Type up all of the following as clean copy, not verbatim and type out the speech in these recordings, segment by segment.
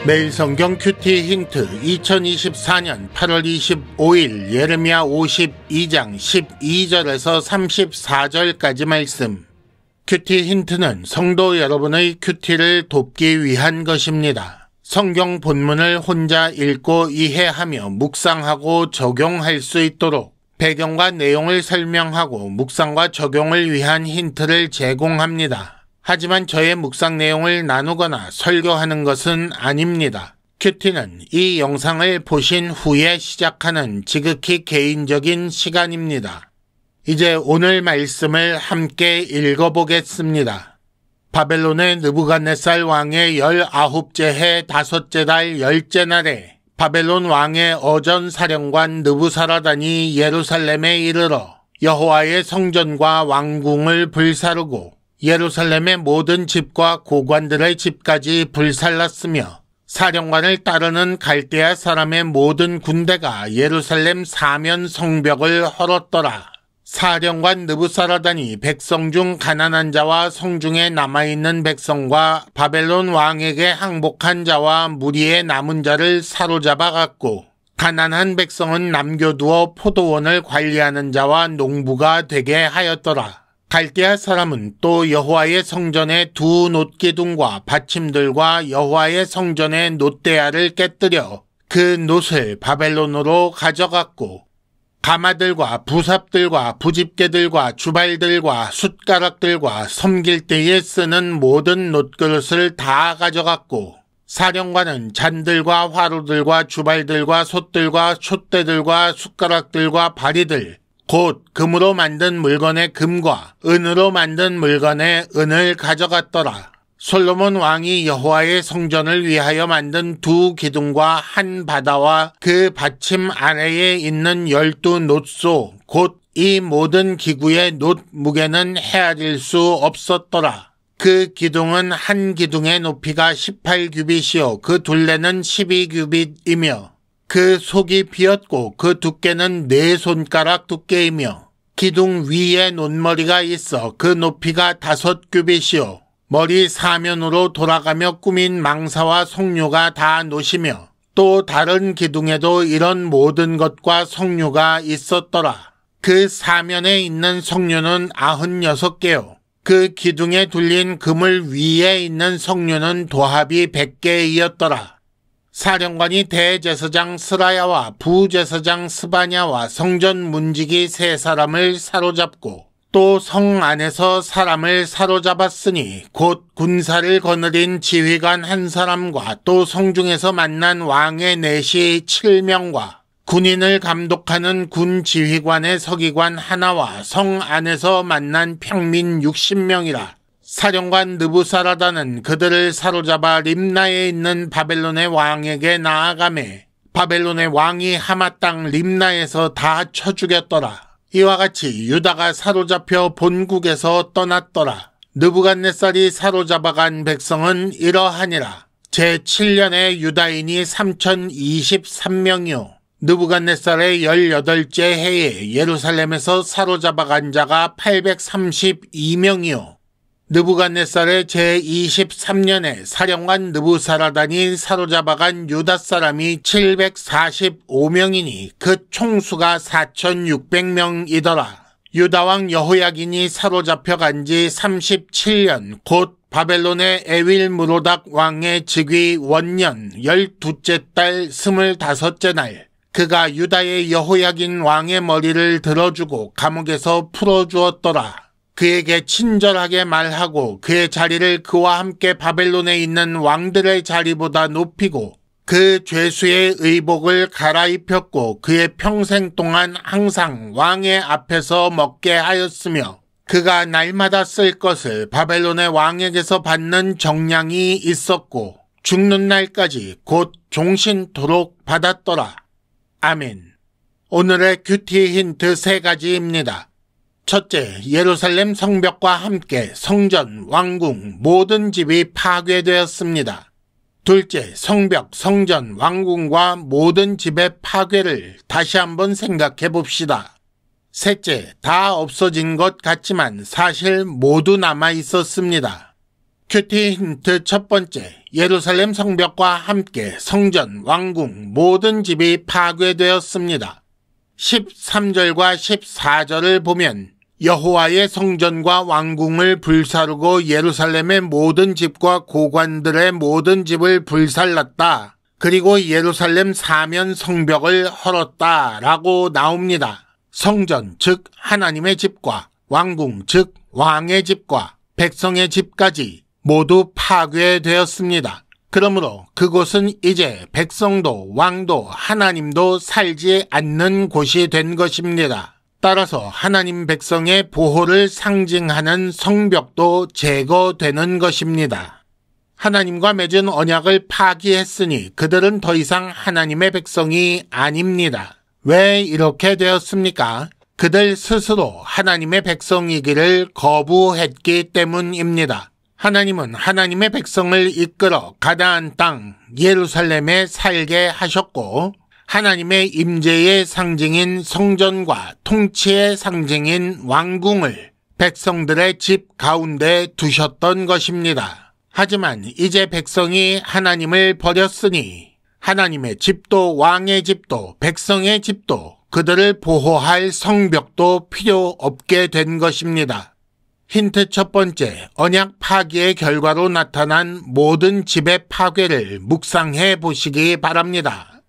매일 성경 큐티 힌트 2024년 8월 25일 예레미야 52장 12절에서 34절까지 말씀. 큐티 힌트는 성도 여러분의 큐티를 돕기 위한 것입니다. 성경 본문을 혼자 읽고 이해하며 묵상하고 적용할 수 있도록 배경과 내용을 설명하고 묵상과 적용을 위한 힌트를 제공합니다. 하지만 저의 묵상 내용을 나누거나 설교하는 것은 아닙니다. 큐티는 이 영상을 보신 후에 시작하는 지극히 개인적인 시간입니다. 이제 오늘 말씀을 함께 읽어보겠습니다. 바벨론의 느부갓네살 왕의 19째 해 5째 달 10째 날에 바벨론 왕의 어전 사령관 느부사라단이 예루살렘에 이르러 여호와의 성전과 왕궁을 불사르고 예루살렘의 모든 집과 고관들의 집까지 불살랐으며 사령관을 따르는 갈대아 사람의 모든 군대가 예루살렘 사면 성벽을 헐었더라. 사령관 느부사라단이 백성 중 가난한 자와 성중에 남아있는 백성과 바벨론 왕에게 항복한 자와 무리에 남은 자를 사로잡아 갔고 가난한 백성은 남겨두어 포도원을 관리하는 자와 농부가 되게 하였더라. 갈대아 사람은 또 여호와의 성전의 두 놋기둥과 받침들과 여호와의 성전의 놋대야를 깨뜨려 그 놋을 바벨론으로 가져갔고 가마들과 부삽들과 부집게들과 주발들과 숟가락들과 섬길 때에 쓰는 모든 놋그릇을 다 가져갔고 사령관은 잔들과 화로들과 주발들과 솥들과 촛대들과 숟가락들과 바리들 곧 금으로 만든 물건의 금과 은으로 만든 물건의 은을 가져갔더라. 솔로몬 왕이 여호와의 성전을 위하여 만든 두 기둥과 한 바다와 그 받침 아래에 있는 12놋소 곧 이 모든 기구의 놋 무게는 헤아릴 수 없었더라. 그 기둥은 한 기둥의 높이가 18규빗이요 그 둘레는 12규빗이며 그 속이 비었고 그 두께는 4손가락 두께이며 기둥 위에 놋머리가 있어 그 높이가 5규빗이요 머리 사면으로 돌아가며 꾸민 망사와 석류가 다 놋이며 또 다른 기둥에도 이런 모든 것과 석류가 있었더라. 그 사면에 있는 석류는 96개요. 그 기둥에 둘린 그물 위에 있는 석류는 도합이 100개이었더라. 사령관이 대제사장 스라야와 부제사장 스바냐와 성전 문지기 3사람을 사로잡고 또 성 안에서 사람을 사로잡았으니 곧 군사를 거느린 지휘관 1사람과 또 성중에서 만난 왕의 내시 7명과 군인을 감독하는 군 지휘관의 서기관 하나와 성 안에서 만난 평민 60명이라. 사령관 느부사라단은 그들을 사로잡아 림나에 있는 바벨론의 왕에게 나아가매 바벨론의 왕이 하마 땅 림나에서 다 쳐 죽였더라. 이와 같이 유다가 사로잡혀 본국에서 떠났더라. 느부갓네살이 사로잡아간 백성은 이러하니라. 제7년에 유다인이 3023명이요 느부갓네살의 18째 해에 예루살렘에서 사로잡아간 자가 832명이요 느부갓네살의 제23년에 사령관 느부사라단이 사로잡아간 유다 사람이 745명이니 그 총수가 4600명이더라. 유다왕 여호야긴이 사로잡혀간 지 37년 곧 바벨론의 에윌무로닥 왕의 즉위 원년 12째 달 25째 날 그가 유다의 여호야긴 왕의 머리를 들어주고 감옥에서 풀어주었더라. 그에게 친절하게 말하고 그의 자리를 그와 함께 바벨론에 있는 왕들의 자리보다 높이고 그 죄수의 의복을 갈아입혔고 그의 평생 동안 항상 왕의 앞에서 먹게 하였으며 그가 날마다 쓸 것을 바벨론의 왕에게서 받는 정량이 있었고 죽는 날까지 곧 종신토록 받았더라. 아멘. 오늘의 큐티 힌트 3가지입니다. 첫째, 예루살렘 성벽과 함께 성전, 왕궁, 모든 집이 파괴되었습니다. 둘째, 성벽, 성전, 왕궁과 모든 집의 파괴를 다시 한번 생각해 봅시다. 셋째, 다 없어진 것 같지만 사실 모두 남아 있었습니다. 큐티 힌트 첫 번째, 예루살렘 성벽과 함께 성전, 왕궁, 모든 집이 파괴되었습니다. 13절과 14절을 보면 여호와의 성전과 왕궁을 불사르고 예루살렘의 모든 집과 고관들의 모든 집을 불살랐다. 그리고 예루살렘 사면 성벽을 헐었다 라고 나옵니다. 성전, 즉 하나님의 집과 왕궁, 즉 왕의 집과 백성의 집까지 모두 파괴되었습니다. 그러므로 그곳은 이제 백성도 왕도 하나님도 살지 않는 곳이 된 것입니다. 따라서 하나님 백성의 보호를 상징하는 성벽도 제거되는 것입니다. 하나님과 맺은 언약을 파기했으니 그들은 더 이상 하나님의 백성이 아닙니다. 왜 이렇게 되었습니까? 그들 스스로 하나님의 백성이기를 거부했기 때문입니다. 하나님은 하나님의 백성을 이끌어 가나안 땅 예루살렘에 살게 하셨고 하나님의 임재의 상징인 성전과 통치의 상징인 왕궁을 백성들의 집 가운데 두셨던 것입니다. 하지만 이제 백성이 하나님을 버렸으니 하나님의 집도 왕의 집도 백성의 집도 그들을 보호할 성벽도 필요 없게 된 것입니다. 힌트 첫 번째, 언약 파기의 결과로 나타난 모든 집의 파괴를 묵상해 보시기 바랍니다.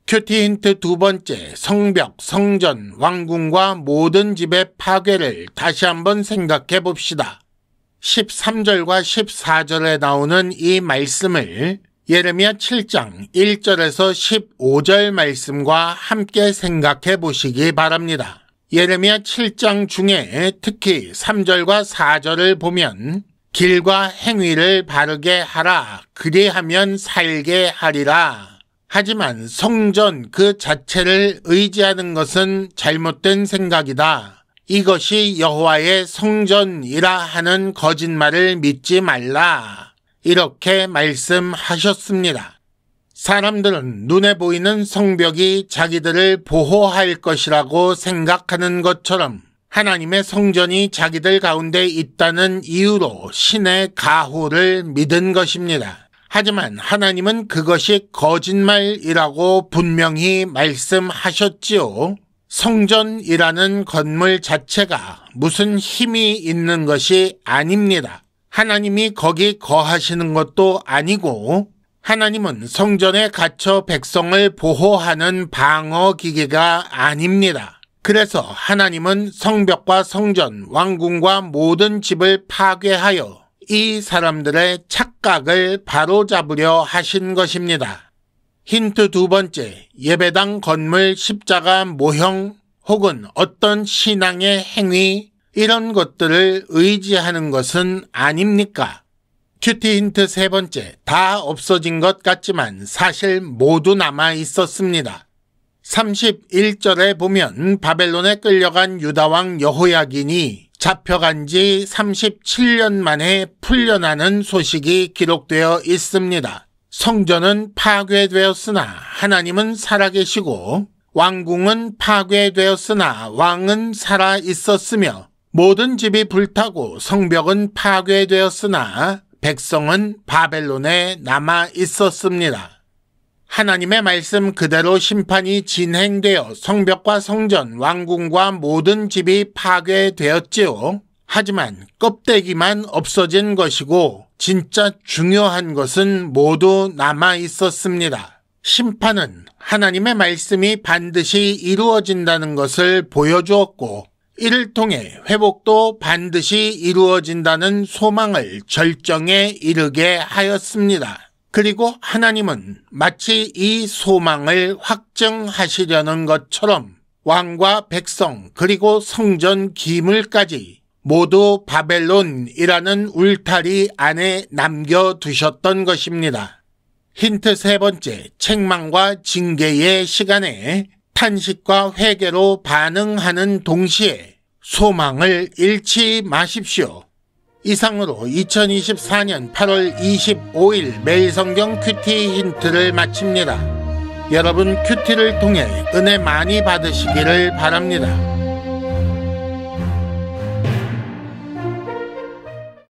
큐티 힌트 두 번째, 성벽, 성전, 왕궁과 모든 집의 파괴를 다시 한번 생각해 봅시다. 13절과 14절에 나오는 이 말씀을 예레미야 7장 1절에서 15절 말씀과 함께 생각해 보시기 바랍니다. 예레미야 7장 중에 특히 3절과 4절을 보면 길과 행위를 바르게 하라, 그리하면 살게 하리라. 하지만 성전 그 자체를 의지하는 것은 잘못된 생각이다. 이것이 여호와의 성전이라 하는 거짓말을 믿지 말라. 이렇게 말씀하셨습니다. 사람들은 눈에 보이는 성벽이 자기들을 보호할 것이라고 생각하는 것처럼 하나님의 성전이 자기들 가운데 있다는 이유로 신의 가호를 믿은 것입니다. 하지만 하나님은 그것이 거짓말이라고 분명히 말씀하셨지요. 성전이라는 건물 자체가 무슨 힘이 있는 것이 아닙니다. 하나님이 거기 거하시는 것도 아니고 하나님은 성전에 갇혀 백성을 보호하는 방어기계가 아닙니다. 그래서 하나님은 성벽과 성전, 왕궁과 모든 집을 파괴하여 이 사람들의 착각을 바로잡으려 하신 것입니다. 힌트 두 번째, 예배당 건물 십자가 모형 혹은 어떤 신앙의 행위 이런 것들을 의지하는 것은 아닙니까? 큐티 힌트 세 번째, 다 없어진 것 같지만 사실 모두 남아 있었습니다. 31절에 보면 바벨론에 끌려간 유다왕 여호야긴이 잡혀간 지 37년 만에 풀려나는 소식이 기록되어 있습니다. 성전은 파괴되었으나 하나님은 살아계시고 왕궁은 파괴되었으나 왕은 살아 있었으며 모든 집이 불타고 성벽은 파괴되었으나 백성은 바벨론에 남아 있었습니다. 하나님의 말씀 그대로 심판이 진행되어 성벽과 성전, 왕궁과 모든 집이 파괴되었지요. 하지만 껍데기만 없어진 것이고 진짜 중요한 것은 모두 남아 있었습니다. 심판은 하나님의 말씀이 반드시 이루어진다는 것을 보여주었고 이를 통해 회복도 반드시 이루어진다는 소망을 절정에 이르게 하였습니다. 그리고 하나님은 마치 이 소망을 확증하시려는 것처럼 왕과 백성 그리고 성전 기물까지 모두 바벨론이라는 울타리 안에 남겨두셨던 것입니다. 힌트 세 번째, 책망과 징계의 시간에 탄식과 회개로 반응하는 동시에 소망을 잃지 마십시오. 이상으로 2024년 8월 25일 매일성경 큐티 힌트를 마칩니다. 여러분 큐티를 통해 은혜 많이 받으시기를 바랍니다.